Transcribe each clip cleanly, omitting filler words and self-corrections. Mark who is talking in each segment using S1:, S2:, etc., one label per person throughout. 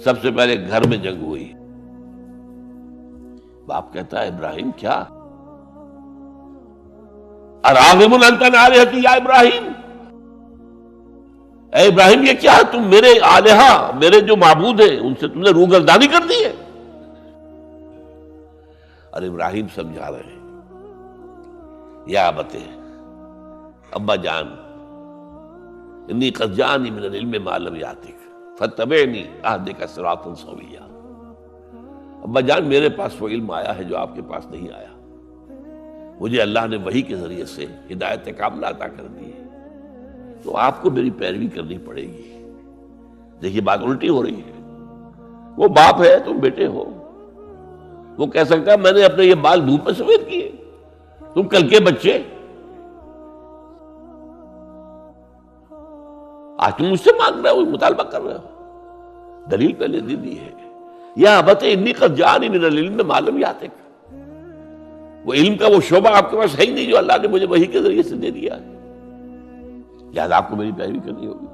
S1: سب سے پہلے گھر میں جنگ ہوئی. باپ کہتا ہے ابراہیم کیا؟ اراغب انت عن آلہتی یا ابراہیم، اے ابراہیم یہ کیا ہے؟ تم میرے آلہہ، میرے جو معبود ہیں ان سے تم نے روگردانی کر دی ہے. اور ابراہیم سمجھا رہے ہیں یا ابتے، ابا جان، انی قد جانی من العلم ما لم یاتک فاتبعنی اہدک صراطا سویا. ابا جان میرے پاس وہ علم آیا ہے جو آپ کے پاس نہیں آیا. مجھے اللہ نے وحی کے ذریعے سے ہدایت کاملہ عطا کر دی ہے، تو آپ کو میری پیروی کرنی پڑے گی. دیکھیے بات الٹی ہو رہی ہے. وہ باپ ہے، تم بیٹے ہو. وہ کہہ سکتا ہے میں نے اپنے یہ بال دھوپ میں سفید کیے، تم کل کے بچے. آج تم مجھ سے مانگ رہے ہو، مطالبہ کر رہے ہو. دلیل پہلے دے دی ہے. یا ابت انی قد جانی من العلم ما لم یاتک. وہ علم کا وہ شعبہ آپ کے پاس ہے ہی نہیں جو اللہ نے مجھے وحی کے ذریعے سے دے دیا ہے، لہٰذا آپ کو میری پیروی کرنی ہوگی.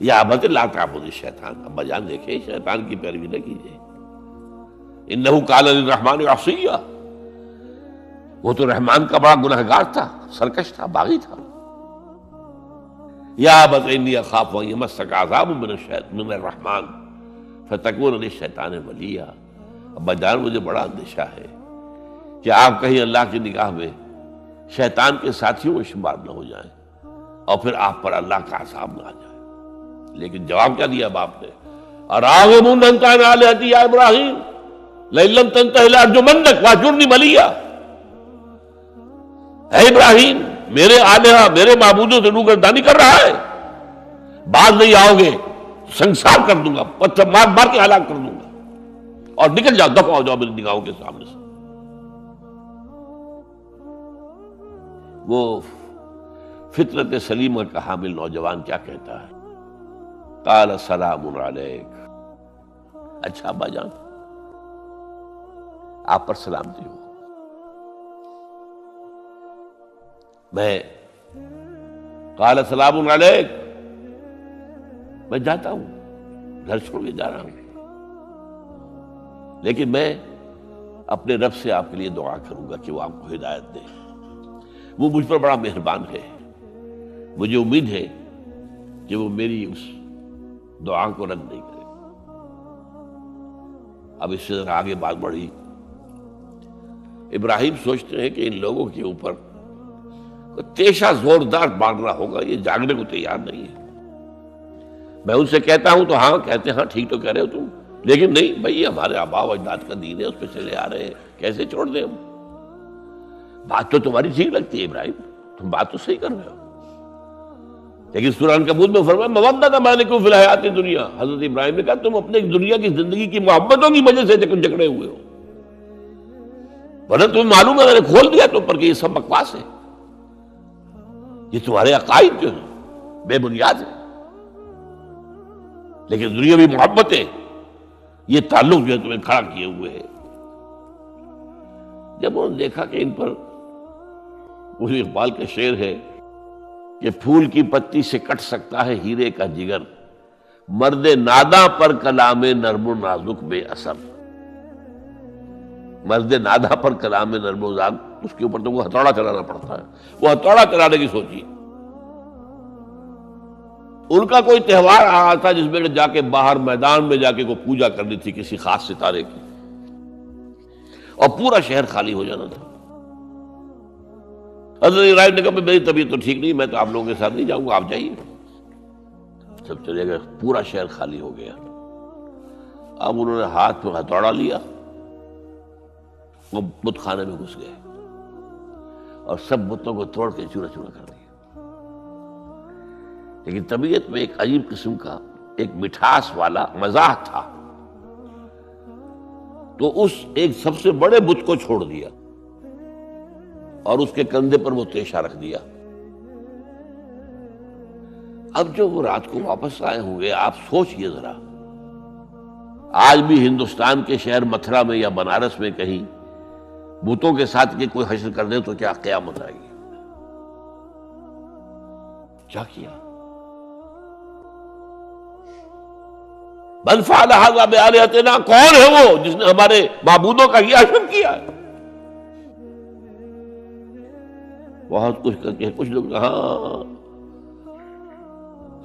S1: یا ابت لا تعبد الشیطان، ابا جان دیکھیں شیطان کی پیروی نہ کیجیے. انہ قال للرحمن عصیا، وہ تو رحمان کا بڑا گنہگار تھا، سرکش تھا، باغی تھا. یا ابت انی اخاف ان یمسک عذاب من الرحمن فتکون للشیطان ولیا. ابا جان مجھے بڑا اندیشہ ہے کہ آپ کہیں اللہ کی نگاہ میں شیطان کے ساتھیوں میں شمار نہ ہو جائیں اور پھر آپ پر اللہ کا عذاب نہ آ جائے. لیکن جواب کیا دیا باپ نے؟ اراغب انت عن آلہتی یا ابراہیم لئن لم تنتہ لارجمنک واہجرنی ملیا. اے ابراہیم میرے آلہہ، میرے معبودوں سے روگردانی کر رہا ہے، باز نہیں آؤ گے سنسار کر دوں گا، پتھر مار مار کے ہلاک کر دوں گا، اور نکل جاؤ، دفع ہو جاؤ میری نگاہوں کے سامنے سے. وہ فطرت سلیمہ کا حامل نوجوان کیا کہتا ہے؟ قال سلام علیک. اچھا ابا جان آپ پر سلامتی ہو. میں قال سلام علیک، میں جاتا ہوں، گھر چھوڑ کے جا رہا ہوں، لیکن میں اپنے رب سے آپ کے لیے دعا کروں گا کہ وہ آپ کو ہدایت دے. وہ مجھ پر بڑا مہربان ہے، مجھے امید ہے کہ وہ میری اس دعا کو رد نہیں کرے. اب اس سے ذرا آگے بات بڑھی. ابراہیم سوچتے ہیں کہ ان لوگوں کے اوپر تیشہ زوردار مارنا ہوگا، یہ جاگنے کو تیار نہیں ہے. میں ان سے کہتا ہوں تو ہاں کہتے ہیں، ہاں ٹھیک تو کہہ رہے ہو تم، لیکن نہیں بھائی یہ ہمارے آباء و اجداد کا دین ہے، اس پہ چلے آ رہے ہیں، کیسے چھوڑ دیں ہم؟ بات تو تمہاری ٹھیک لگتی ہے ابراہیم، تم بات تو صحیح کر رہے ہو، لیکن سورہ عنکبوت میں فرمایا مودۃ بینکم فی الحیات الدنیا. حضرت ابراہیم نے کہا تم اپنے دنیا کی زندگی کی محبتوں کی وجہ سے جکڑے ہوئے ہو، ورنہ تمہیں معلوم ہے میں نے کھول دیا تم پر کہ یہ سب بکواس ہے، یہ تمہارے عقائد جو ہیں بے بنیاد ہیں. لیکن دنیاوی محبتیں، یہ تعلق جو ہے تمہیں کھڑا کیے ہوئے ہے. جب انہوں نے دیکھا کہ ان پر، وہ اقبال کا شعر ہے کہ پھول کی پتی سے کٹ سکتا ہے ہیرے کا جگر، مرد ناداں پر کلام نرم و نازک بے اثر. مرد ناداں پر کلام نرم و نازک، اس کے اوپر تو وہ ہتھوڑا چلانا پڑتا ہے. وہ ہتھوڑا چلانے کی سوچی. ان کا کوئی تہوار آ رہا تھا جس میں جا کے باہر میدان میں جا کے کو پوجا کرنی تھی کسی خاص ستارے کی، اور پورا شہر خالی ہو جانا تھا. حضرت ابراہیم نے کہا میری طبیعت تو ٹھیک نہیں، میں تو آپ لوگوں کے ساتھ نہیں جاؤں گا، آپ جائیے. سب چلے گئے، پورا شہر خالی ہو گیا. اب انہوں نے ہاتھ میں ہتھوڑا لیا، وہ بت خانے میں گھس گئے اور سب بتوں کو توڑ کے چورا چورا کر دیا. لیکن طبیعت میں ایک عجیب قسم کا ایک مٹھاس والا مزاح تھا، تو اس ایک سب سے بڑے بت کو چھوڑ دیا اور اس کے کندھے پر وہ تیشہ رکھ دیا. اب جو وہ رات کو واپس آئے ہوں گے، آپ سوچئے ذرا، آج بھی ہندوستان کے شہر متھرا میں یا بنارس میں کہیں بتوں کے ساتھ کے کوئی حشر کر دے تو کیا قیامت آئے گی. کیا کیا من فعل ھذا بآلہتنا، کون ہے وہ جس نے ہمارے معبودوں کا یہ عشر کیا ہے؟ بہت کچھ کر کے کچھ لوگ ہاں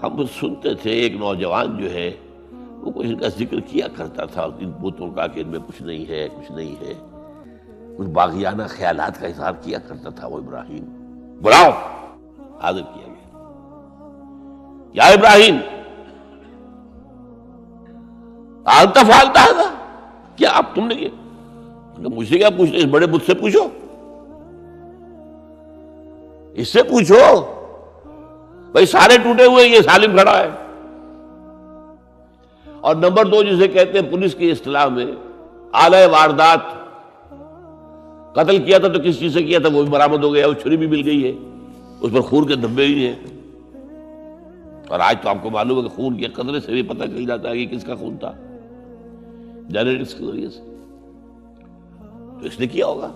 S1: ہم سنتے تھے ایک نوجوان جو ہے وہ کچھ ان کا ذکر کیا کرتا تھا ان بتوں کا کہ ان میں کچھ نہیں ہے، کچھ نہیں ہے، کچھ باغیانہ خیالات کا اظہار کیا کرتا تھا وہ ابراہیم۔ بلاؤ، حاضر کیا گیا، یا ابراہیم انت فعلت ھذا، کیا اب تم نے کیا؟ مجھ سے کیا پوچھتے، اس بڑے بت سے پوچھو، اس سے پوچھو، بھائی سارے ٹوٹے ہوئے، یہ سالم کھڑا ہے۔ اور نمبر 2 جسے کہتے ہیں پولیس کی اصطلاح میں آلہ واردات، قتل کیا تھا تو کس چیز سے کیا تھا وہ بھی برآمد ہو گیا، وہ چھری بھی مل گئی ہے، اس پر خون کے دھبے ہی ہیں، اور آج تو آپ کو معلوم ہے کہ خون کے قطرے سے بھی پتہ چل جاتا ہے کہ کس کا خون تھا، جینیٹکس کے ذریعے سے، تو اس نے کیا ہوگا۔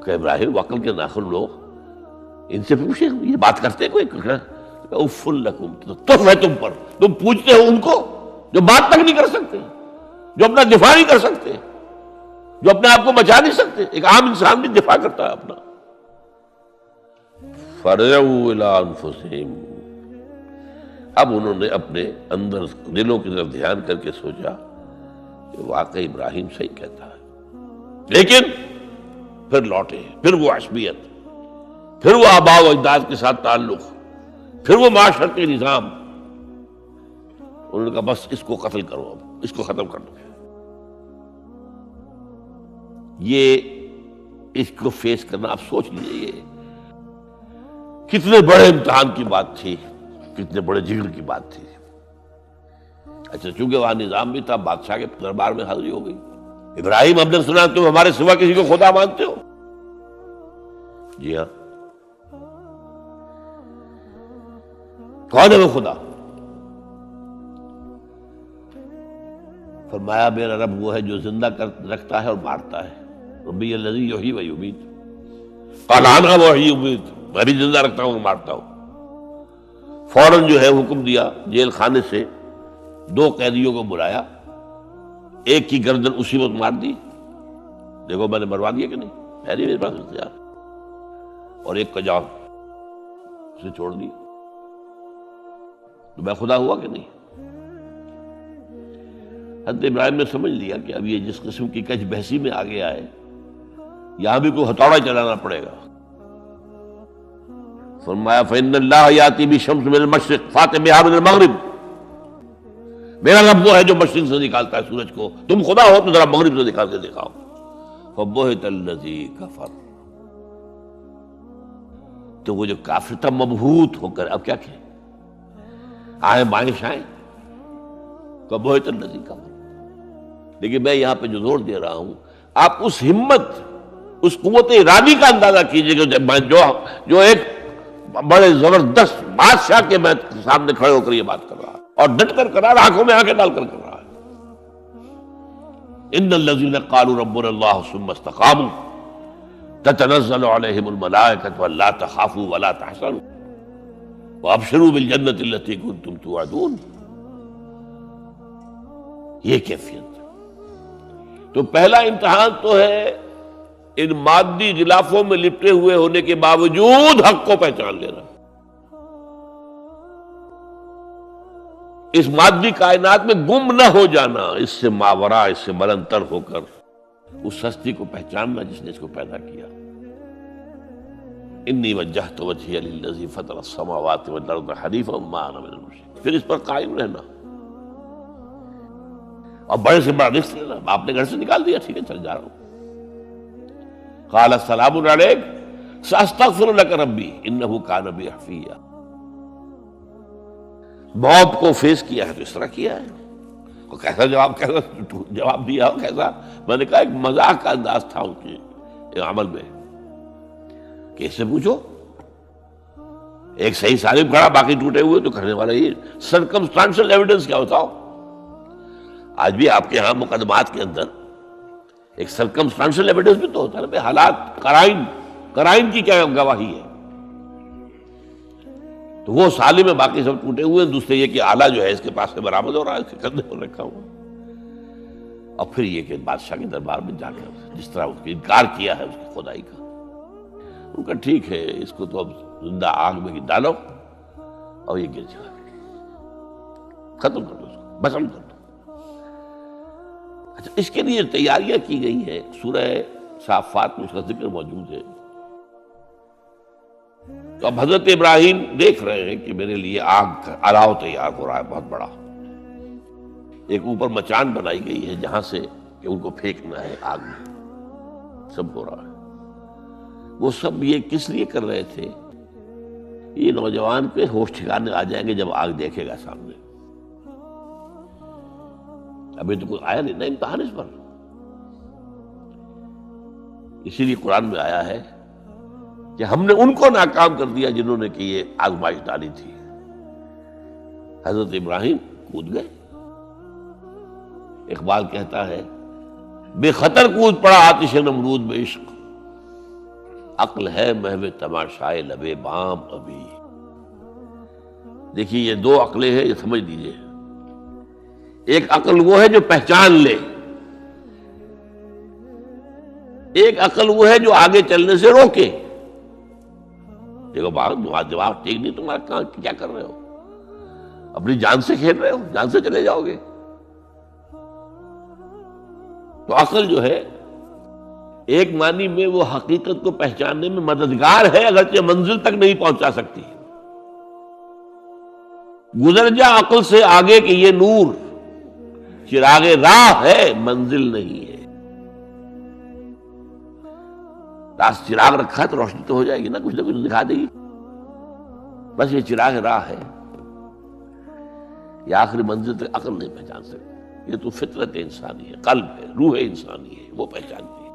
S1: کہ ابراہیم وکل کے ناخن لو، ان سے پوچھے یہ بات کرتے کوئی، اف لکم، تف ہے تم پر، تم پوچھتے ہو ان کو جو بات تک نہیں کر سکتے، جو اپنا دفاع نہیں کر سکتے، جو اپنے آپ کو بچا نہیں سکتے۔ ایک عام انسان بھی دفاع کرتا ہے اپنا۔ فرجعوا الی انفسہم، اب انہوں نے اپنے اندر دلوں کی طرف دھیان کر کے سوچا کہ واقعی ابراہیم صحیح کہتا ہے، لیکن پھر لوٹے، پھر وہ عصبیت، پھر وہ آباء و اجداد کے ساتھ تعلق، پھر وہ معاشرتی نظام۔ انہوں نے کہا بس اس کو قتل کرو، اب اس کو ختم کر دو۔ یہ اس کو فیس کرنا، آپ سوچ لیجیے یہ کتنے بڑے امتحان کی بات تھی، کتنے بڑے جگر کی بات تھی۔ اچھا چونکہ وہاں نظام بھی تھا، بادشاہ کے دربار میں حاضری ہو گئی۔ ابراہیم ہم نے سنا تم ہمارے سوا کسی کو خدا مانتے ہو؟ جی ہاں، کون ہے وہ خدا؟ فرمایا میرا رب وہ ہے جو زندہ رکھتا ہے اور مارتا ہے، ربی الذی یحیی و یمیت، قال انا احیی و امیت، میں بھی زندہ رکھتا ہوں اور مارتا ہوں۔ فوراً جو ہے حکم دیا، جیل خانے سے 2 قیدیوں کو بلایا، ایک کی گردن اسی وقت مار دی، دیکھو میں نے مروا دیا کہ نہیں، ہے نہیں میرے پاس اختیار، اور ایک کا جان اسے چھوڑ دی، تو میں خدا ہوا کہ نہیں؟ حضرت ابراہیم نے سمجھ لیا کہ اب یہ جس قسم کی کچ بحثی میں آ گیا ہے، یہاں بھی کوئی ہتھوڑا چلانا پڑے گا۔ فرمایا فإن اللہ یاتی بالشمس من المشرق فأت بہا من المغرب، میرا رب وہ ہے جو مشرق سے نکالتا ہے سورج کو، تم خدا ہو تو ذرا مغرب سے نکال کے دکھاؤ۔ فبہت الذی کفر، تو وہ جو کافر تھا مبہوت ہو کر اب کیا کہ آئیں بائیں شائیں، فبہت الذی کفر۔ لیکن میں یہاں پہ جو زور دے رہا ہوں، آپ اس ہمت، اس قوت ارادی کا اندازہ کیجئے کہ جو ایک بڑے زبردست بادشاہ کے میں سامنے کھڑے ہو کر یہ بات کر رہا ہے، اور ڈٹ کر کر رہا ہے، آنکھوں میں آنکھیں ڈال کر کر رہا ہے۔ ان الذین قالوا ربنا اللہ ثم استقاموا تتنزل علیہم الملائکۃ الا تخافوا ولا تحزنوا وابشروا بالجنۃ التي کنتم توعدون۔ یہ کیفیت۔ تو پہلا امتحان تو ہے ان مادی غلافوں میں لپٹے ہوئے ہونے کے باوجود حق کو پہچان لینا، اس مادی کائنات میں گم نہ ہو جانا، اس سے ماورا، اس سے بلندتر ہو کر اس ہستی کو پہچاننا جس نے اس کو پیدا کیا۔ انی وجہت وجہی للذی فطر السماوات والارض حنیفا ما انا من المشرکین، پھر اس پر قائم رہنا، اور بڑے سے بڑا رزق لینا۔ آپ نے گھر سے نکال دیا، ٹھیک ہے چل جا رہا ہوں۔ قال السلام علیک ساستغفر لک ربی انہ کان بی حفیہ۔ موت کو فیس کیا ہے تو اس طرح کیا ہے، اور کیسا جواب دیا ہو، کیسا، میں نے کہا ایک مذاق کا انداز تھا ان کے عمل میں، کہ اس سے پوچھو، ایک صحیح سالم کھڑا، باقی ٹوٹے ہوئے، تو کرنے والا یہ سرکمسٹانشل ایویڈنس کیا ہوتا ہو۔ آج بھی آپ کے ہاں مقدمات کے اندر ایک سرکمسٹانشل ایویڈنس بھی تو ہوتا ہے نا، حالات، قرائن کی کیا گواہی ہے۔ تو وہ سالم ہے، باقی سب ٹوٹے ہوئے ہیں. دوسرے یہ کہ آلہ جو ہے اس کے پاس سے برآمد ہو رہا ہے، اس کے کندھے پر رکھا ہوا. اور پھر یہ کہ بادشاہ کے دربار میں جا کر جس طرح اس نے انکار کیا ہے اس کی خدائی کا، ان کا ٹھیک ہے، اس کو تو اب زندہ آگ میں ڈالو اور یہ گر جائے، ختم کر دو، اس کو بسم کر دو. اچھا، اس کے لیے تیاریاں کی گئی ہیں. سورہ صافات میں اس کا ذکر موجود ہے. تو اب حضرت ابراہیم دیکھ رہے ہیں کہ میرے لیے آگ کا الاؤ تیار ہو رہا ہے بہت بڑا. ایک اوپر مچان بنائی گئی ہے جہاں سے کہ ان کو پھینکنا ہے آگ میں. سب ہو رہا ہے. وہ سب یہ کس لیے کر رہے تھے؟ یہ نوجوان کے ہوش ٹھکانے آ جائیں گے جب آگ دیکھے گا سامنے. ابھی تو کوئی آیا نہیں نا امتحان اس پر. اسی لیے قرآن میں آیا ہے کہ ہم نے ان کو ناکام کر دیا جنہوں نے کہ یہ آزمائش ڈالی تھی. حضرت ابراہیم کود گئے. اقبال کہتا ہے بے خطر کود پڑا آتش نمرود میں عشق، عقل ہے محو تماشائے لبے بام ابھی. دیکھیے یہ دو عقلیں ہیں، یہ سمجھ لیجیے. ایک عقل وہ ہے جو پہچان لے، ایک عقل وہ ہے جو آگے چلنے سے روکے. دیکھو جواب ٹھیک نہیں تمہارا، کیا کر رہے ہو؟ اپنی جان سے کھیل رہے ہو، جان سے چلے جاؤ گے. تو عقل جو ہے ایک معنی میں وہ حقیقت کو پہچاننے میں مددگار ہے، اگرچہ منزل تک نہیں پہنچا سکتی. گزر جا عقل سے آگے کہ یہ نور چراغ راہ ہے، منزل نہیں ہے. راست چراغ رکھا ہے تو روشنی تو ہو جائے گی نا کچھ دکھا دے گی. بس یہ چراغ راہ ہے، یہ آخری منزل تک عقل نہیں پہچان سکتی. یہ تو فطرت انسانی ہے، قلب ہے، روح انسانی ہے، وہ پہچانتی ہے.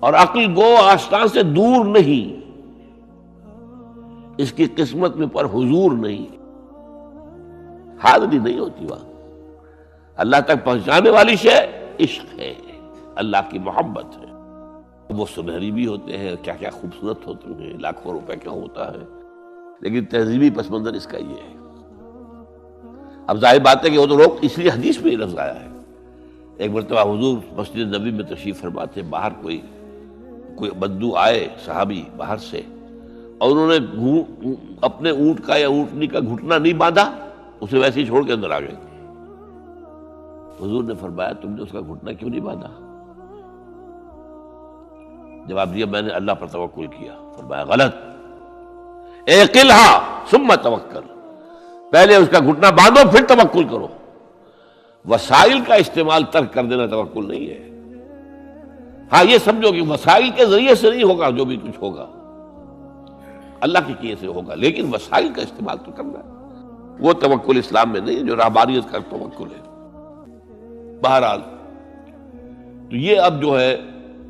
S1: اور عقل گو آستان سے دور نہیں، اس کی قسمت میں پر حضور نہیں، حاضری نہیں ہوتی وہاں. اللہ تک پہنچانے والی شے عشق ہے، اللہ کی محبت ہے. وہ سنہری بھی ہوتے ہیں، کیا کیا خوبصورت ہوتے ہیں، لاکھوں روپے کا ہوتا ہے، لیکن تہذیبی پس منظر اس کا یہ ہے. اب ظاہر بات ہے کہ وہ تو لوگ اس لیے حدیث میں یہ لفظ آیا ہے. ایک مرتبہ حضور مسجد نبی میں تشریف فرما تھے، باہر کوئی بدو آئے صحابی باہر سے، اور انہوں نے اپنے اونٹ کا یا اونٹنی کا گھٹنا نہیں باندھا، اسے ویسے ہی چھوڑ کے اندر آ گئے. حضور نے فرمایا تم نے اس کا گھٹنا کیوں نہیں باندھا؟ جواب دیا میں نے اللہ پر توکل کیا. فرمایا غلط، اعقلھا ثم توکل، پہلے اس کا گھٹنا باندھو پھر توکل کرو. وسائل کا استعمال ترک کر دینا توکل نہیں ہے. ہاں یہ سمجھو کہ وسائل کے ذریعے سے نہیں ہوگا، جو بھی کچھ ہوگا اللہ کے کیے سے ہوگا، لیکن وسائل کا استعمال تو کرنا ہے. وہ توکل اسلام میں نہیں جو رہبانیت کا توکل ہے. بہرحال تو یہ اب جو ہے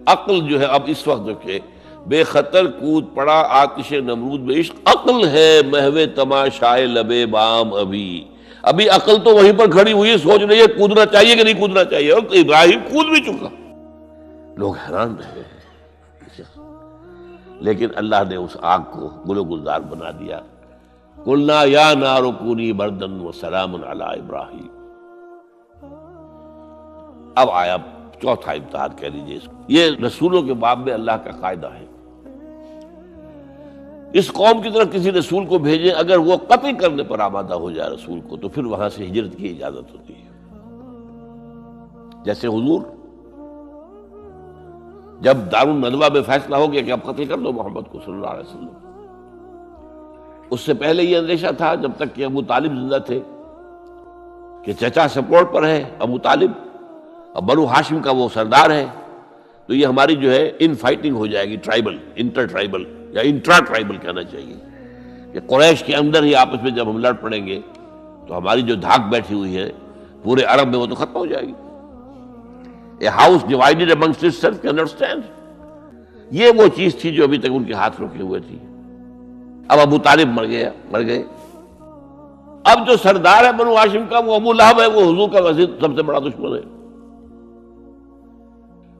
S1: عقل جو ہے اب اس وقت جو کہ بے خطر کود پڑا آتش نمرود میں عشق، عقل ہے محو تماشائے لبے بام ابھی عقل تو وہیں پر کھڑی ہوئی سوچ رہی ہے کودنا چاہیے کہ نہیں کودنا چاہیے، اور ابراہیم کود بھی چکا. لوگ حیران رہے ہیں، لیکن اللہ نے اس آگ کو گل و گلزار بنا دیا. قلنا یا نار کونی بردن وسلام علی ابراہیم. اب آیا چوتھا امتحان کہہ لیجیے اس کو. یہ رسولوں کے باب میں اللہ کا قاعدہ ہے، اس قوم کی طرف کسی رسول کو بھیجیں، اگر وہ قتل کرنے پر آمادہ ہو جائے رسول کو تو پھر وہاں سے ہجرت کی اجازت ہوتی ہے. جیسے حضور جب دارالندوہ میں فیصلہ ہو گیا کہ اب قتل کر دو محمد کو صلی اللہ علیہ وسلم، اس سے پہلے یہ اندیشہ تھا جب تک کہ ابو طالب زندہ تھے کہ چچا سپورٹ پر ہے ابو طالب، اور بنو ہاشم کا وہ سردار ہے، تو یہ ہماری جو ہے ان فائٹنگ ہو جائے گی، ٹرائبل، انٹر ٹرائبل یا انٹرا ٹرائبل کہنا چاہیے، کہ قریش کے اندر ہی آپس میں جب ہم لڑ پڑیں گے تو ہماری جو دھاک بیٹھی ہوئی ہے پورے عرب میں وہ تو ختم ہو جائے گی. A house divided amongst itself can understand. یہ وہ چیز تھی جو ابھی تک ان کے ہاتھ روکے ہوئے تھی. اب ابو طالب مر گئے. اب جو سردار ہے بنو ہاشم کا وہ ابو لہب ہے، وہ حضور کا وزیر سب سے بڑا دشمن ہے.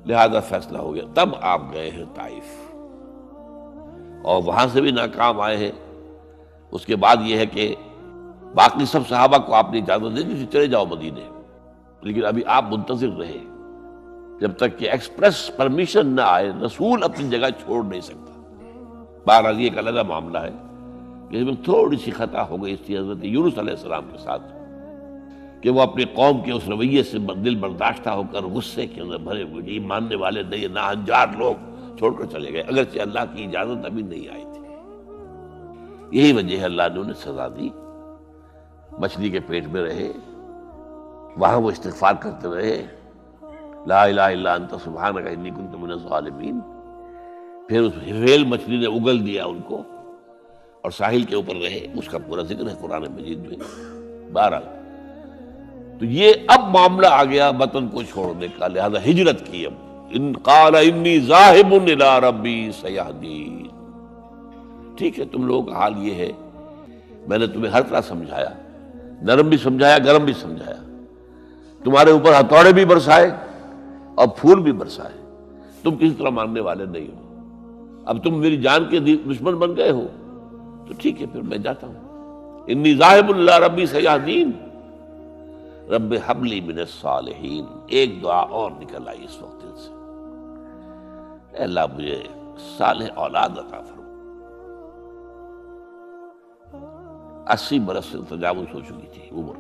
S1: لہذا فیصلہ ہو گیا. تب آپ گئے ہیں طائف. اور وہاں سے بھی ناکام آئے ہیں۔ اس کے بعد یہ ہے کہ باقی سب صحابہ کو آپ نے اجازت دے دی کہ چلے جاؤ مدینے، لیکن ابھی آپ منتظر رہے جب تک کہ ایکسپریس پرمیشن نہ آئے۔ رسول اپنی جگہ چھوڑ نہیں سکتا۔ بہرحال یہ ایک علیحدہ معاملہ ہے کہ اس میں تھوڑی سی خطا ہو گئی تھی حضرت یونس علیہ السلام کے ساتھ کہ وہ اپنی قوم کے اس رویے سے دل برداشتہ ہو کر غصے کے اندر بھرے ہوئے یہ ماننے والے نہیں، ناہنجار لوگ چھوڑ کر چلے گئے، اگرچہ اللہ کی اجازت ابھی نہیں آئی تھی۔ یہی وجہ ہے اللہ نے انہیں سزا دی۔ مچھلی کے پیٹ میں رہے، وہاں وہ استغفار کرتے رہے، لا الہ الا انت سبحانک انی کنت من الظالمین۔ پھر اس ویل مچھلی نے اگل دیا ان کو اور ساحل کے اوپر رہے، اس کا پورا ذکر ہے قرآن مجید میں۔ بہرحال تو یہ اب معاملہ آ گیا وطن کو چھوڑنے کا، لہذا ہجرت کی۔ اب ان قال انی ذاہب الی ربی سیہدین۔ ٹھیک ہے، تم لوگوں کا حال یہ ہے، میں نے تمہیں ہر طرح سمجھایا، نرم بھی سمجھایا، گرم بھی سمجھایا، تمہارے اوپر ہتھوڑے بھی برسائے اور پھول بھی برسائے، تم کسی طرح ماننے والے نہیں ہو۔ اب تم میری جان کے دشمن بن گئے ہو تو ٹھیک ہے، پھر میں جاتا ہوں۔ انی ذاہب الی ربی سیہدین رب ہب لی من الصالحین۔ ایک دعا اور نکل آئی اس وقت دل سے، اے اللہ مجھے صالح اولاد عطا فرما۔ 80 برس سے تجاوز ہو چکی تھی عمر،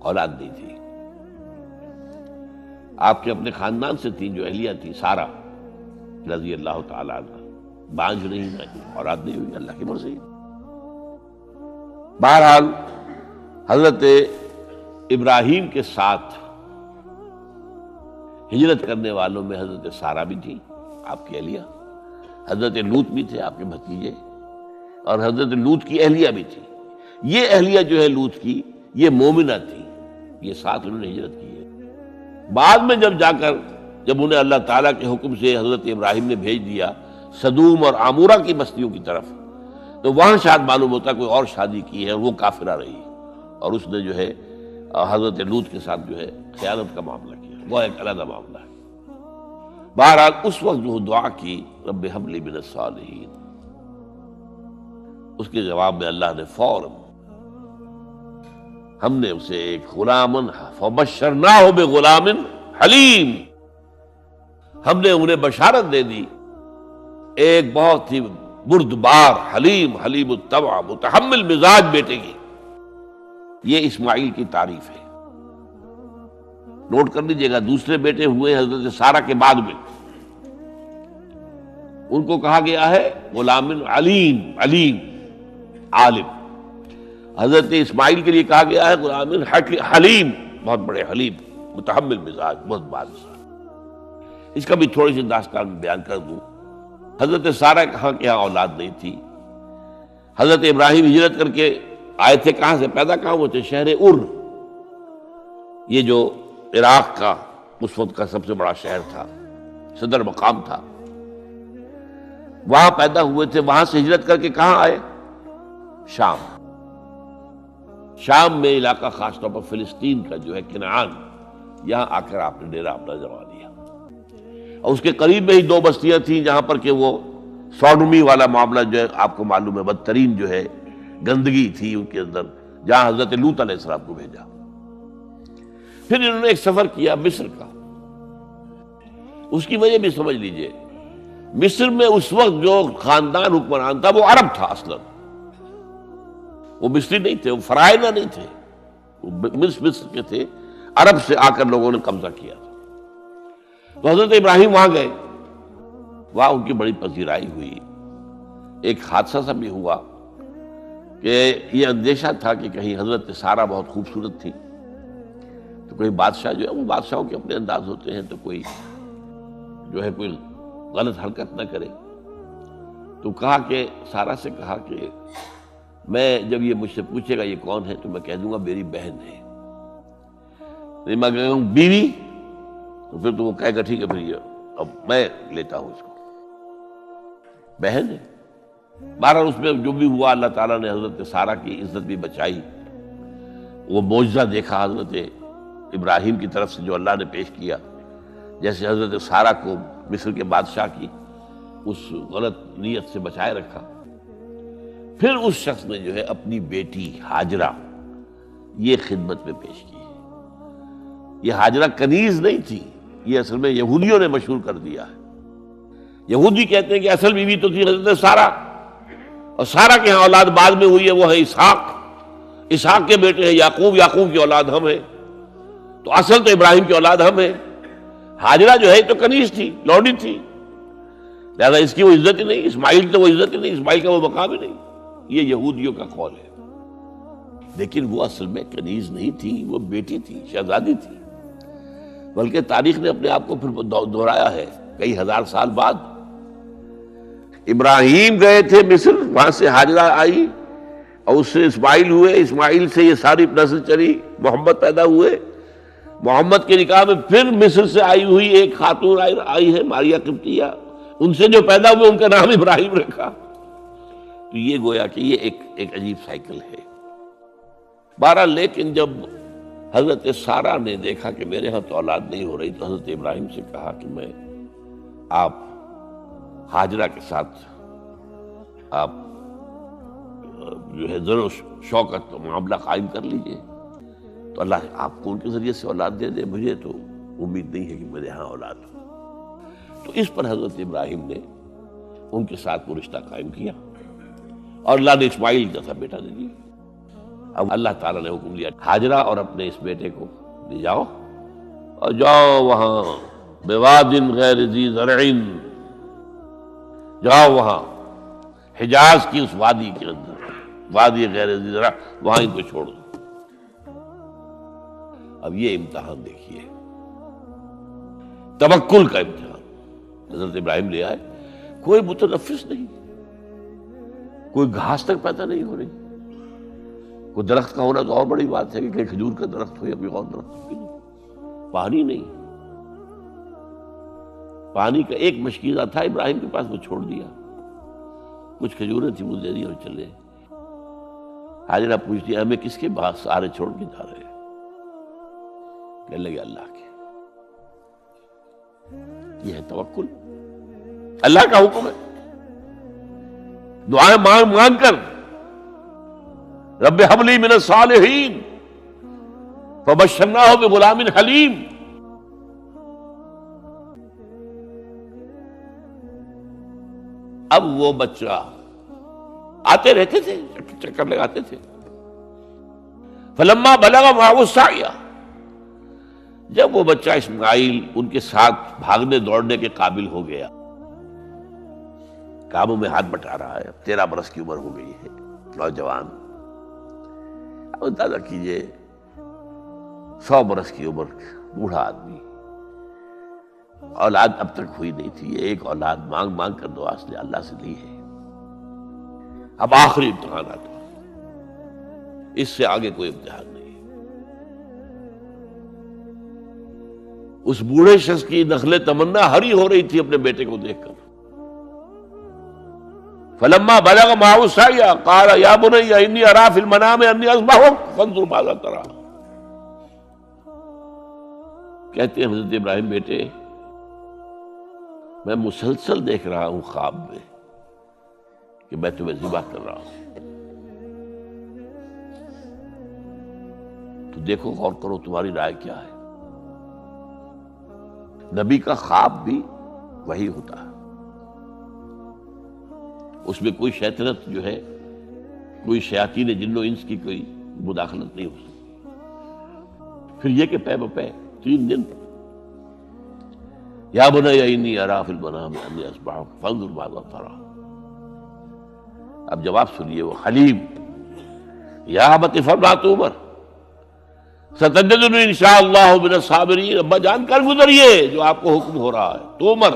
S1: اولاد نہیں تھی۔ آپ کے اپنے خاندان سے تھی جو اہلیہ تھی سارہ رضی اللہ تعالیٰ عنہ، بانجھ نہیں ہوئی، اولاد نہیں ہوئی، اللہ کی مرضی۔ بہرحال حضرت ابراہیم کے ساتھ ہجرت کرنے والوں میں حضرت سارہ بھی تھی آپ کی اہلیہ، حضرت لوط بھی تھے آپ کے بھتیجے، اور حضرت لوط کی اہلیہ بھی تھی۔ یہ اہلیہ جو ہے لوط کی، یہ مومنہ تھی، یہ ساتھ انہوں نے ہجرت کی ہے۔ بعد میں جب انہیں اللہ تعالیٰ کے حکم سے حضرت ابراہیم نے بھیج دیا سدوم اور عامورہ کی بستیوں کی طرف، تو وہاں شاید معلوم ہوتا کوئی اور شادی کی ہے، وہ کافرہ رہی اور اس نے جو ہے حضرت لوط کے ساتھ جو ہے خیانت کا معاملہ کیا، وہ ایک علیحدہ معاملہ ہے۔ بہرحال اس وقت جو دعا کی رب ہب لی من الصالحین، اس کے جواب میں اللہ نے فوراً ہم نے اسے ایک غلامن فبشرناہ بغلام حلیم، ہم نے انہیں بشارت دے دی ایک بہت ہی بردبار، حلیم الطبع، متحمل مزاج بیٹے کی۔ یہ اسماعیل کی تعریف ہے، نوٹ کر لیجیے گا۔ دوسرے بیٹے ہوئے حضرت سارہ کے بعد میں، ان کو کہا گیا ہے غلام علیم عالم۔ حضرت اسماعیل کے لیے کہا گیا ہے غلام حلیم، بہت بڑے حلیم، متحمل مزاج، بہت بادشاہ۔ اس کا بھی تھوڑی سی داستان بیان کر دوں۔ حضرت سارہ کہاں کے یہاں اولاد نہیں تھی۔ حضرت ابراہیم ہجرت کر کے آئے تھے، کہاں سے پیدا کہاں ہوئے تھے؟ شہر یہ جو عراق کا اس وقت کا سب سے بڑا شہر تھا، صدر مقام تھا، وہاں پیدا ہوئے تھے۔ وہاں سے ہجرت کر کے کہاں آئے؟ شام میں علاقہ، خاص طور پر فلسطین کا جو ہے کنعان، یہاں آ کر آپ نے ڈیرا اپنا جما لیا۔ اور اس کے قریب میں ہی 2 بستیاں تھیں جہاں پر کہ وہ سوڈومی والا معاملہ جو ہے آپ کو معلوم ہے، بدترین جو ہے گندگی تھی ان کے اندر، جہاں حضرت لوط علیہ السلام کو بھیجا۔ پھر انہوں نے ایک سفر کیا مصر کا، اس کی وجہ بھی سمجھ لیجئے۔ مصر میں اس وقت جو خاندان حکمران تھا وہ عرب تھا اصلا، وہ مصری نہیں تھے، وہ فرائضہ نہیں تھے، وہ مصر کے تھے، عرب سے آ کر لوگوں نے قبضہ کیا تھا۔ تو حضرت ابراہیم وہاں گئے، وہاں ان کی بڑی پذیرائی ہوئی۔ ایک حادثہ سا بھی ہوا کہ یہ اندیشہ تھا کہ کہیں حضرت سارہ بہت خوبصورت تھی، تو کوئی بادشاہ جو ہے، وہ بادشاہوں کے اپنے انداز ہوتے ہیں، تو کوئی جو ہے کوئی غلط حرکت نہ کرے۔ تو کہا کہ سارہ سے کہا کہ میں جب یہ مجھ سے پوچھے گا یہ کون ہے تو میں کہہ دوں گا میری بہن ہے، نہیں میں کہوں بیوی تو پھر تو وہ کہے گا ٹھیک ہے، پھر یہ اب میں لیتا ہوں اس کو، بہن ہے۔ بہرحال اس میں جو بھی ہوا، اللہ تعالیٰ نے حضرت سارہ کی عزت بھی بچائی۔ وہ معجزہ دیکھا حضرت ابراہیم کی طرف سے جو اللہ نے پیش کیا، جیسے حضرت سارہ کو مصر کے بادشاہ کی اس غلط نیت سے بچائے رکھا. پھر اس شخص نے جو ہے اپنی بیٹی ہاجرہ یہ خدمت میں پیش کی. یہ ہاجرہ کنیز نہیں تھی، یہ اصل میں یہودیوں نے مشہور کر دیا ہے. یہودی کہتے ہیں کہ اصل بیوی تو تھی حضرت سارہ، اور سارہ کے ہاں اولاد بعد میں ہوئی ہے، وہ ہے اسحاق. اسحاق کے بیٹے ہیں یعقوب، یعقوب کی اولاد ہم ہیں، تو اصل تو ابراہیم کی اولاد ہم ہیں. ہاجرہ جو ہے تو کنیز تھی، لونڈی تھی، لہذا اس کی وہ عزت ہی نہیں. اسماعیل تو وہ عزت ہی نہیں، اسماعیل کا وہ مقام ہی نہیں. یہ یہودیوں کا قول ہے. لیکن وہ اصل میں کنیز نہیں تھی، وہ بیٹی تھی، شہزادی تھی. بلکہ تاریخ نے اپنے آپ کو پھر دہرایا ہے. کئی ہزار سال بعد ابراہیم گئے تھے مصر، وہاں سے ہاجرہ آئی اور اس سے اسماعیل ہوئے، اسماعیل سے یہ ساری نسل چلی، محمد پیدا ہوئے. محمد کے نکاح میں پھر مصر سے آئی ہوئی ایک خاتون آئی ہے ماریہ قبطیہ، ان سے جو پیدا ہوئے ان کا نام ابراہیم رکھا. تو یہ گویا کہ یہ ایک عجیب سائیکل ہے. بہرحال لیکن جب حضرت سارہ نے دیکھا کہ میرے ہاں تو اولاد نہیں ہو رہی، تو حضرت ابراہیم سے کہا کہ میں آپ ہاجرہ کے ساتھ آپ جو ہے ذر و شوکت معاملہ قائم کر لیجئے، تو اللہ آپ کو ان کے ذریعے سے اولاد دے دے. مجھے تو امید نہیں ہے کہ میرے ہاں اولاد ہو. تو اس پر حضرت ابراہیم نے ان کے ساتھ وہ رشتہ قائم کیا اور اللہ نے اسماعیل جیسا بیٹا دے دیا. اب اللہ تعالیٰ نے حکم دیا ہاجرہ اور اپنے اس بیٹے کو لے جاؤ اور جاؤ وہاں بواد غیر ذی زرع، جاؤ وہاں حجاز کی اس وادی کے اندر، وادی غیر ذی زرع، وہاں ان کو چھوڑ دو. اب یہ امتحان دیکھیے، توکل کا امتحان. حضرت ابراہیم لے آئے، کوئی متنفس نہیں، کوئی گھاس تک پیدا نہیں ہو رہی. کوئی درخت کا ہونا تو اور بڑی بات ہے کہ کہیں کھجور کا درخت ہو یا کوئی اور درخت ہو. پانی نہیں، پانی کا ایک مشکیزہ تھا ابراہیم کے پاس، وہ چھوڑ دیا. کچھ کھجوریں تھیں وہ دے دی اور چلے. ہاجرہ پوچھتی ہمیں کس کے پاس سارے چھوڑ کے جا رہے ہیں؟ کہنے لگے اللہ کے. یہ ہے توکل، اللہ کا حکم ہے. دعائیں مانگ مانگ کر رب حب لی من الصالحین فبشرناہ بغلام حلیم. اب وہ بچہ آتے رہتے تھے، چکر لگاتے تھے. فلما بلغ معه السعی، جب وہ بچہ اسماعیل ان کے ساتھ بھاگنے دوڑنے کے قابل ہو گیا، کاموں میں ہاتھ بٹا رہا ہے، 13 برس کی عمر ہو گئی ہے، نوجوان. اب اندازہ کیجئے 100 برس کی عمر، بوڑھا آدمی، اولاد اب تک ہوئی نہیں تھی. ایک اولاد مانگ مانگ کر دعا سے اللہ سے لی ہے. اب آخری امتحان آتا، اس سے آگے کوئی امتحان نہیں. اس بوڑھے شخص کی نخل تمنا ہری ہو رہی تھی اپنے بیٹے کو دیکھ کر. فلما بلغ معه السعی قال یا بنی انی اری فی المنام انی اذبحک فانظر ماذا تری. کہتے ہیں حضرت ابراہیم بیٹے، میں مسلسل دیکھ رہا ہوں خواب میں کہ میں تمہیں ذبح کر رہا ہوں. تو دیکھو، غور کرو، تمہاری رائے کیا ہے؟ نبی کا خواب بھی وہی ہوتا ہے، اس میں کوئی شیطنت جو ہے، کوئی شیاطین جن و انس کی کوئی مداخلت نہیں ہو سکتی. پھر یہ کہ پے بپے 3 دن یا بنی انی اری فی المنام انی اذبحک فانظر ماذا تری. اب جواب سنیے، وہ حلیم. یا ابت افعل ما تؤمر ستجدنی انشاءاللہ من الصابرین. ابا جان کر گزریے جو آپ کو حکم ہو رہا ہے. تومر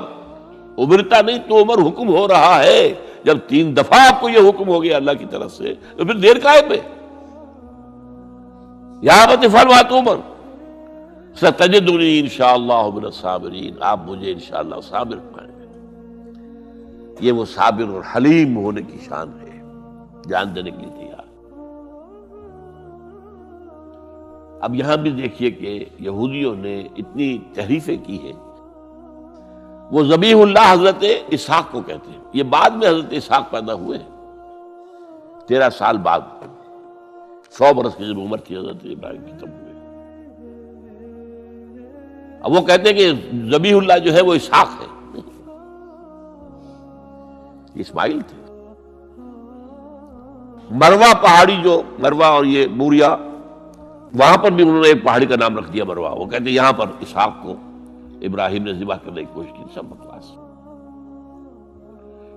S1: ابرتا نہیں، تومر حکم ہو رہا ہے. جب 3 دفعہ آپ کو یہ حکم ہو گیا اللہ کی طرف سے تو پھر دیر کائے پہ. یا ابت افعل ما تؤمر ستجدنی انشاءاللہ من الصابرین. آپ مجھے انشاءاللہ صابر پائیں گے. یہ وہ صابر اور حلیم ہونے کی شان ہے، جان دینے کے لیے تیار. اب یہاں بھی دیکھیے کہ یہودیوں نے اتنی تحریفیں کی ہیں وہ ذبیح اللہ حضرت اسحاق کو کہتے ہیں. یہ بعد میں حضرت اسحاق پیدا ہوئے 13 سال بعد، 100 برس کی جب عمر تھی حضرت ابراہیم کی تب ہوئے. اب وہ کہتے ہیں کہ ذبیح اللہ جو ہے وہ اسحاق ہے، اسماعیل تھے. مروا پہاڑی، جو مروا اور یہ موریا، وہاں پر بھی انہوں نے ایک پہاڑی کا نام رکھ دیا مروا. وہ کہتے ہیں یہاں پر اسحاق کو ابراہیم نے ذبح کرنے کی کوشش کی. سب بکواس.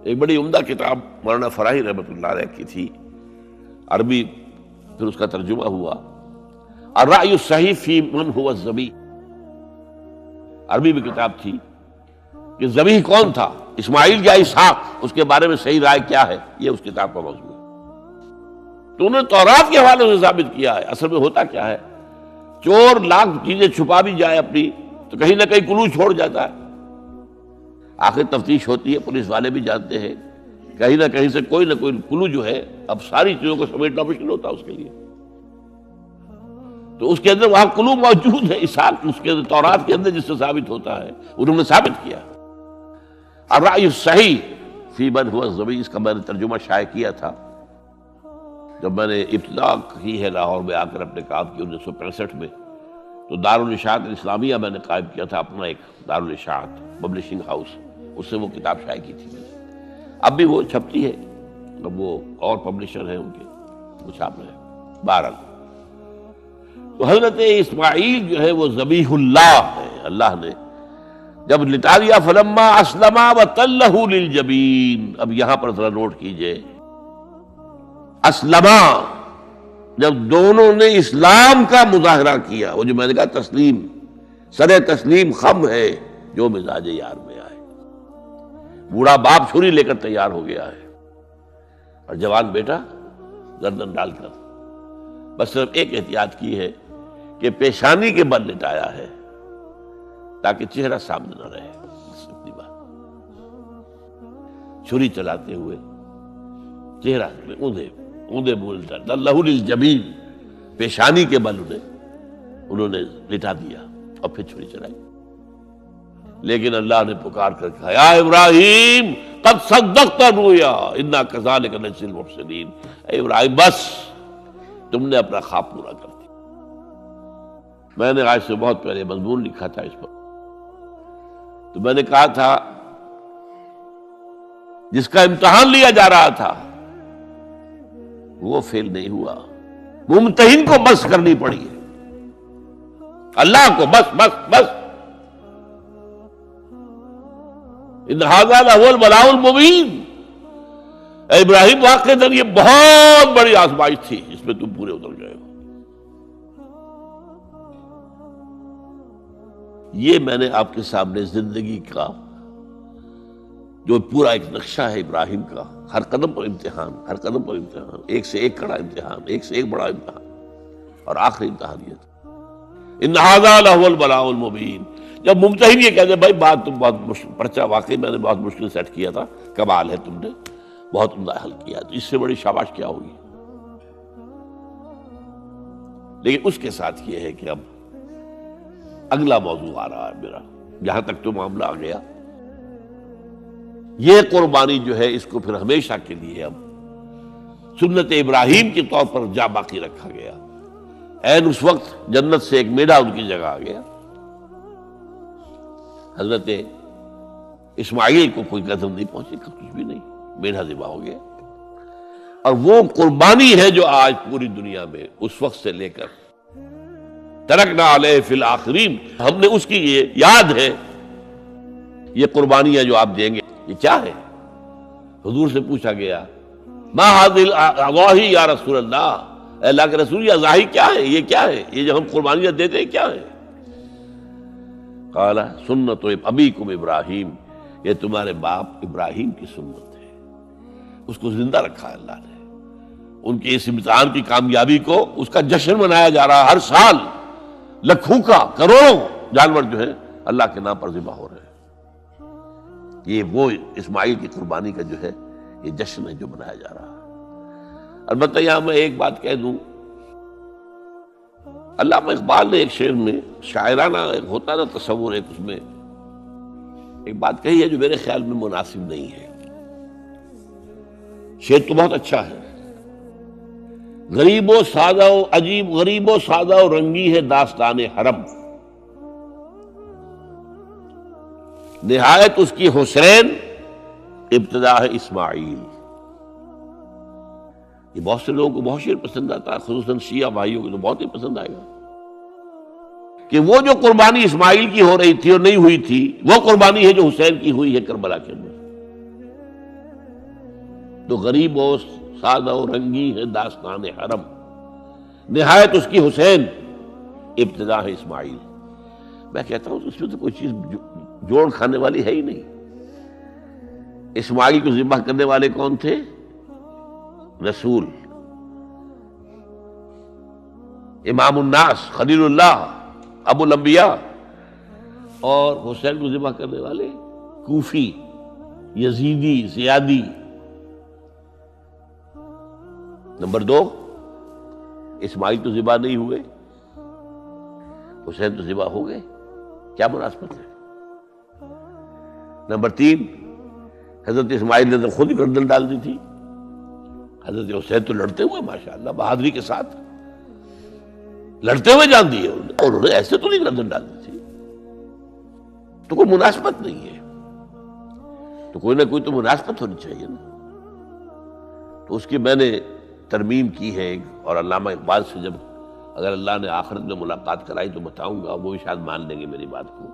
S1: ایک بڑی عمدہ کتاب مولانا فراہی رحمۃ اللہ علیہ کی تھی، عربی، پھر اس کا ترجمہ ہوا، الرأی الصحیح فی من هو الذبیح. عربی میں کتاب تھی کہ ذبیح کون تھا، اسماعیل یا اسحاق، اس کے بارے میں صحیح رائے کیا ہے. یہ اس کتاب کا موضوع ہے. تو انہوں نے تورات کے حوالے سے ثابت کیا ہے. اصل میں ہوتا کیا ہے، چور لاکھ چیزیں چھپا بھی جائے اپنی تو کہیں نہ کہیں کلو چھوڑ جاتا ہے. آخر تفتیش ہوتی ہے، پولیس والے بھی جانتے ہیں کہیں نہ کہیں سے کوئی نہ کوئی کلو جو ہے، اب ساری چیزوں کو سمیٹنا مشکل ہوتا ہے اس کے لیے. تو اس کے اندر وہاں کلو موجود ہے، اسحاق اس کے اندر، تورات کے اندر، جس سے ثابت ہوتا ہے. انہوں نے ثابت کیا. الرأی الصحیح فی من هو الذبیح، اس کا میں نے ترجمہ شائع کیا تھا جب میں نے ابتدا کی ہے لاہور میں آ کر اپنے کام کی 1965 میں. تو دارالاشاعت الاسلامیہ میں نے قائم کیا تھا، اپنا ایک دارالاشاعت پبلشنگ ہاؤس، اس سے وہ کتاب شائع کی تھی. اب بھی وہ چھپتی ہے، اب وہ اور پبلشر ہیں ان کے، وہ چھاپ رہے ہیں. بہرحال تو حضرت اسماعیل جو ہے وہ ذبیح اللہ ہے. اللہ نے جب لٹا دیا، فلما اسلما وتلہ للجبین. اب یہاں پر ذرا نوٹ کیجئے، اسلما، جب دونوں نے اسلام کا مظاہرہ کیا، وہ جو میں نے کہا تسلیم، سر تسلیم خم ہے جو مزاج یار میں آئے. بوڑھا باپ چھری لے کر تیار ہو گیا ہے اور جوان بیٹا گردن ڈال کر بس صرف ایک احتیاط کی ہے کہ پیشانی کے بل لٹایا ہے تاکہ چہرہ سامنے نہ رہے. اتنی بات. چھری چلاتے ہوئے چہرہ اوندا بولتا لہو للجبین، پیشانی کے بل انہوں نے لٹا دیا اور پھر چھری چلائی. لیکن اللہ نے پکار کر کہا، یا ابراہیم قد صدقت الرؤیا انا کذالک نجزی المحسنین. اے ابراہیم بس تم نے اپنا خواب پورا کر دیا. میں نے آج سے بہت پہلے مضمون لکھا تھا اس پر، تو میں نے کہا تھا جس کا امتحان لیا جا رہا تھا وہ فیل نہیں ہوا، ممتحن کو بس کرنی پڑی ہے، اللہ کو بس بس بس. ان ھذا لہو البلاء المبین. اے ابراہیم واقعتاً یہ بہت بڑی آزمائش تھی جس میں تم پورے اتر گئے ہو. یہ میں نے آپ کے سامنے زندگی کا جو پورا ایک نقشہ ہے ابراہیم کا، ہر قدم پر امتحان، ہر قدم پر امتحان، ایک سے ایک کڑا امتحان، ایک سے ایک بڑا امتحان، اور آخری امتحان یہ تھا ان ھذا لہو البلاء المبین. جب ممتحن یہ کہتے ہیں بھائی بات تم بہت مشکل، پرچہ واقعی میں نے بہت مشکل سیٹ کیا تھا، کمال ہے تم نے بہت عمدہ حل کیا، تو اس سے بڑی شاباش کیا ہوگی. لیکن اس کے ساتھ یہ ہے کہ اب اگلا موضوع آ رہا ہے میرا، جہاں تک تو معاملہ آ گیا، یہ قربانی جو ہے اس کو پھر ہمیشہ کے لیے اب سنت ابراہیم کے طور پر جا باقی رکھا گیا. عین اس وقت جنت سے ایک میڈا ان کی جگہ آ گیا. حضرت اسماعیل کو کوئی قدر نہیں پہنچی، کچھ بھی نہیں، میڈا ذبح ہو گیا. اور وہ قربانی ہے جو آج پوری دنیا میں اس وقت سے لے کر ترکنا علیہ فی الآخرین، ہم نے اس کی یہ یاد ہے. یہ قربانیاں جو آپ دیں گے یہ کیا ہے؟ حضور سے پوچھا گیا ما ھذی الاضاحی یا رسول اللہ، اے اللہ کے رسول یہ اضاحی کیا ہے، یہ کیا ہے، یہ جو ہم قربانیاں دیتے ہیں کیا ہے؟ قال سنت ابیکم ابراہیم، یہ تمہارے باپ ابراہیم کی سنت ہے. اس کو زندہ رکھا ہے اللہ نے. ان کے اس امتحان کی کامیابی کو، اس کا جشن منایا جا رہا ہے ہر سال. لاکھوں کا، کروڑوں جانور جو ہے اللہ کے نام پر ذبح ہو رہے ہیں. یہ وہ اسماعیل کی قربانی کا جو ہے یہ جشن ہے جو منایا جا رہا ہے. البتہ یہاں میں ایک بات کہہ دوں، علامہ اقبال نے ایک شعر میں، شاعرانہ ایک ہوتا نا تصور، ایک اس میں ایک بات کہی ہے جو میرے خیال میں مناسب نہیں ہے. شعر تو بہت اچھا ہے. غریب و سادہ و عجیب، غریب و سادہ و رنگی ہے داستان حرم، نہایت اس کی حسین ابتدا ہے اسماعیل. یہ بہت سے لوگوں کو بہت شعر پسند آتا ہے، خصوصاً شیعہ بھائیوں کو تو بہت ہی پسند آئے گا کہ وہ جو قربانی اسماعیل کی ہو رہی تھی اور نہیں ہوئی تھی، وہ قربانی ہے جو حسین کی ہوئی ہے کربلا کے اندر. تو غریب و سادہ و رنگی ہے داستان حرم، نہایت اس کی حسین ابتدا ہے اسماعیل. میں کہتا ہوں اس میں تو کوئی چیز جوڑ کھانے والی ہے ہی نہیں. اسماعیل کو ذبح کرنے والے کون تھے؟ رسول، امام الناس، خلیل اللہ، ابو الانبیاء. اور حسین کو ذبح کرنے والے کوفی، یزیدی، زیادی. نمبر 2، اسماعیل تو ذبح نہیں ہوئے، حسین تو ذبح ہو گئے. کیا مناسبت ہے؟ نمبر 3، حضرت اسماعیل نے تو خود ہی گردن ڈال دی تھی، حضرت حسین تو لڑتے ہوئے ماشاءاللہ بہادری کے ساتھ لڑتے ہوئے جان دیے، اور انہوں نے ایسے تو نہیں گردن ڈال دی تھی. تو کوئی مناسبت نہیں ہے. تو کوئی نہ کوئی تو مناسبت ہونی چاہیے نا. تو اس کی میں نے ترمیم کی ہے، اور علامہ اقبال سے جب اگر اللہ نے آخرت میں ملاقات کرائی تو بتاؤں گا، وہ بھی شاید مان لیں گے میری بات کو.